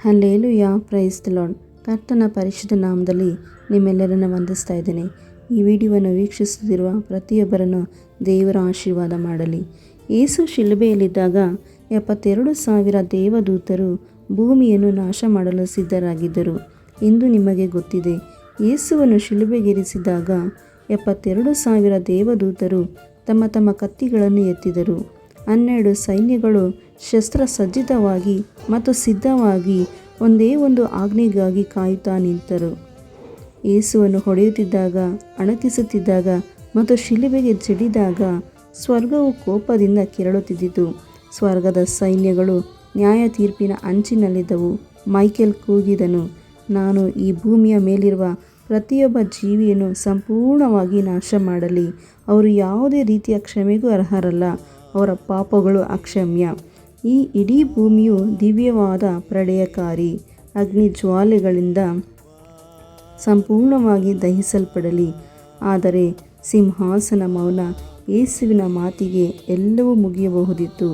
Hallelujah, price the lord. ಕರ್ತನ ಪರಿಶುದ್ಧ ನಾಮದಲ್ಲಿ ನಿಮ್ಮೆಲ್ಲರನ್ನು ವಂದಿಸ್ತಾ ಇದ್ದೇನೆ. ಈ ವಿಡಿಯೋವನ್ನು ವೀಕ್ಷಿಸುತ್ತಿರುವ ಪ್ರತಿಯೊಬ್ಬರನ್ನು ದೇವರ ಆಶೀರ್ವಾದ ಮಾಡಲಿ. ಯೇಸು ಶಿಲುಬೆಯಲ್ಲಿದ್ದಾಗ 72,000 ದೇವದೂತರು ಭೂಮಿಯನ್ನು ನಾಶ ಮಾಡಲು ಸಿದ್ಧರಾಗಿದ್ದರು ಎಂದು ನಿಮಗೆ ಗೊತ್ತಿದೆ. ಯೇಸುವನ್ನು ಶಿಲುಬೆಗೇರಿಸಿದಾಗ 72,000 ದೇವದೂತರು ತಮ್ಮ ತಮ್ಮ ಕತ್ತಿಗಳನ್ನು ಎತ್ತಿದರು. 12 ಸೈನ್ಯಗಳು ಶಸ್ತ್ರಸಜ್ಜಿತವಾಗಿ ಮತ್ತು ಸಿದ್ಧವಾಗಿ ಒಂದೇ ಒಂದು ಆಜ್ಞೆಗಾಗಿ ಕಾಯುತ್ತಾ ನಿಂತರು. ಯೇಸುವನ್ನು ಹೊಡೆಯುತ್ತಿದ್ದಾಗ, ಅಣಕಿಸುತ್ತಿದ್ದಾಗ ಮತ್ತು ಶಿಲುಬೆಗೆ ಜಡಿದಾಗ ಸ್ವರ್ಗವು ಕೋಪದಿಂದ ಕೆರಳುತ್ತಿದ್ದಿತು. ಸ್ವರ್ಗದ ಸೈನ್ಯಗಳು ನ್ಯಾಯ ತೀರ್ಪಿನ ಅಂಚಿನಲ್ಲಿದ್ದವು. ಮೈಕೇಲ್ ಕೂಗಿದನು, ನಾನು ಈ ಭೂಮಿಯ ಮೇಲಿರುವ ಪ್ರತಿಯೊಬ್ಬ ಜೀವಿಯನ್ನು ಸಂಪೂರ್ಣವಾಗಿ ನಾಶ ಮಾಡಲಿ. ಅವರು ಯಾವುದೇ ರೀತಿಯ ಕ್ಷಮೆಗೂ ಅರ್ಹರಲ್ಲ. ಅವರ ಪಾಪಗಳು ಅಕ್ಷಮ್ಯ. ಈ ಇಡೀ ಭೂಮಿಯು ದಿವ್ಯವಾದ ಪ್ರಳಯಕಾರಿ ಅಗ್ನಿ ಜ್ವಾಲೆಗಳಿಂದ ಸಂಪೂರ್ಣವಾಗಿ ದಹಿಸಲ್ಪಡಲಿ. ಆದರೆ ಸಿಂಹಾಸನ ಮೌನ. ಯೇಸುವಿನ ಮಾತಿಗೆ ಎಲ್ಲವೂ ಮುಗಿಯಬಹುದಿತ್ತು.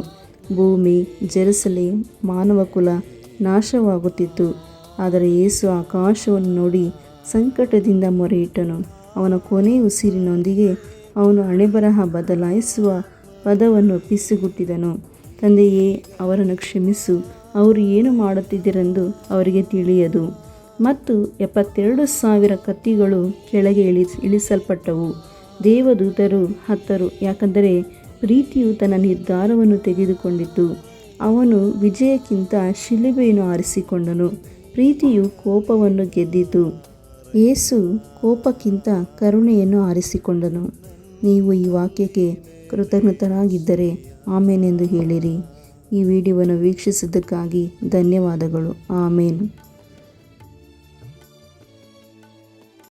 ಭೂಮಿ, ಜೆರುಸಲೇಮ್, ಮಾನವಕುಲ ನಾಶವಾಗುತ್ತಿತ್ತು. ಆದರೆ ಯೇಸು ಆಕಾಶವನ್ನು ನೋಡಿ ಸಂಕಟದಿಂದ ಮೊರೆಯಿಟ್ಟನು. ಅವನ ಕೊನೆಯ ಉಸಿರಿನೊಂದಿಗೆ ಅವನು ಹಣೆಬರಹ ಬದಲಾಯಿಸುವ ಪದವನ್ನು ಪಿಸುಗುಟ್ಟಿದನು. ತಂದೆಯೇ, ಅವರನ್ನು ಕ್ಷಮಿಸು, ಅವರು ಏನು ಮಾಡುತ್ತಿದ್ದರೆಂದು ಅವರಿಗೆ ತಿಳಿಯದು. ಮತ್ತು 72,000 ಕತ್ತಿಗಳು ಕೆಳಗೆ ಇಳಿಸಲ್ಪಟ್ಟವು. ದೇವದೂತರು ಹತ್ತರು, ಯಾಕಂದರೆ ಪ್ರೀತಿಯು ತನ್ನ ನಿರ್ಧಾರವನ್ನು ತೆಗೆದುಕೊಂಡಿತು. ಅವನು ವಿಜಯಕ್ಕಿಂತ ಶಿಲುಬೆಯನ್ನು ಆರಿಸಿಕೊಂಡನು. ಪ್ರೀತಿಯು ಕೋಪವನ್ನು ಗೆದ್ದಿತು. ಯೇಸು ಕೋಪಕ್ಕಿಂತ ಕರುಣೆಯನ್ನು ಆರಿಸಿಕೊಂಡನು. ನೀವು ಈ ವಾಕ್ಯಕ್ಕೆ ಕೃತಜ್ಞರಾಗಿದ್ದರೆ ಆಮೇನ್ ಎಂದು ಹೇಳಿರಿ. ಈ ವಿಡಿಯೋವನ್ನು ವೀಕ್ಷಿಸಿದ್ದಕ್ಕಾಗಿ ಧನ್ಯವಾದಗಳು. ಆಮೇನ್.